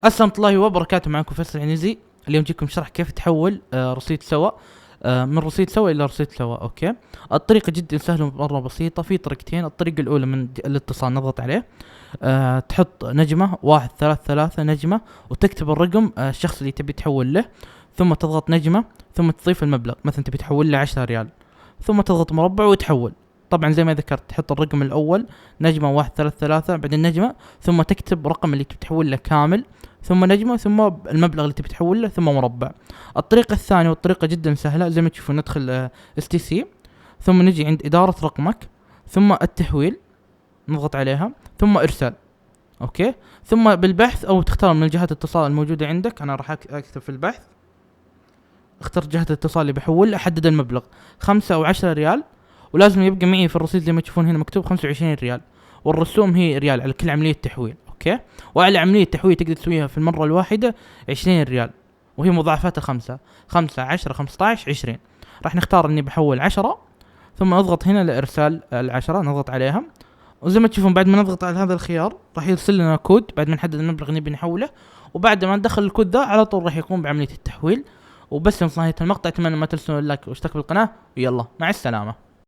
السلام الله وبركاته. معكم فيصل عنيزي. اليوم جيكم شرح كيف تحول رصيد سوا من رصيد سوا الى رصيد سوا. اوكي، الطريقه جدا سهله ومره بسيطه. في طريقتين. الطريقه الاولى من الاتصال، نضغط عليه، تحط نجمه 133 نجمه وتكتب الرقم الشخص اللي تبي تحول له، ثم تضغط نجمه، ثم تضيف المبلغ. مثلا تبي تحول له 10 ريال، ثم تضغط مربع وتحول. طبعا زي ما ذكرت تحط الرقم الاول نجمه 133، بعدين نجمه، ثم تكتب رقم اللي تبي تحول له كامل، ثم نجمه، ثم المبلغ اللي تبي تحول له، ثم مربع. الطريقة الثانية والطريقة جدا سهلة، زي ما تشوفون ندخل STC، ثم نجي عند إدارة رقمك، ثم التحويل نضغط عليها، ثم إرسال. أوكي، ثم بالبحث أو تختار من جهات الاتصال الموجودة عندك. أنا راح أكتب في البحث، اخترت جهة الاتصال اللي بحول، أحدد المبلغ 5 أو 10 ريال، ولازم يبقى معي في الرصيد زي ما تشوفون هنا مكتوب 25 ريال، والرسوم هي ريال على كل عملية تحويل. اوكي، وعلى عملية تحويل تقدر تسويها في المرة الواحدة 20 ريال، وهي مضاعفاتها 5 10 15 20. راح نختار اني بحول 10، ثم اضغط هنا لارسال 10، نضغط عليها، وزي ما تشوفون بعد ما نضغط على هذا الخيار راح يرسل لنا كود بعد ما نحدد المبلغ اللي نبي نحوله، وبعد ما ندخل الكود ذا على طول راح يقوم بعملية التحويل. وبس، في نهاية المقطع اتمنى ما تنسون اللايك واشترك بالقناة، ويلا مع السلامة.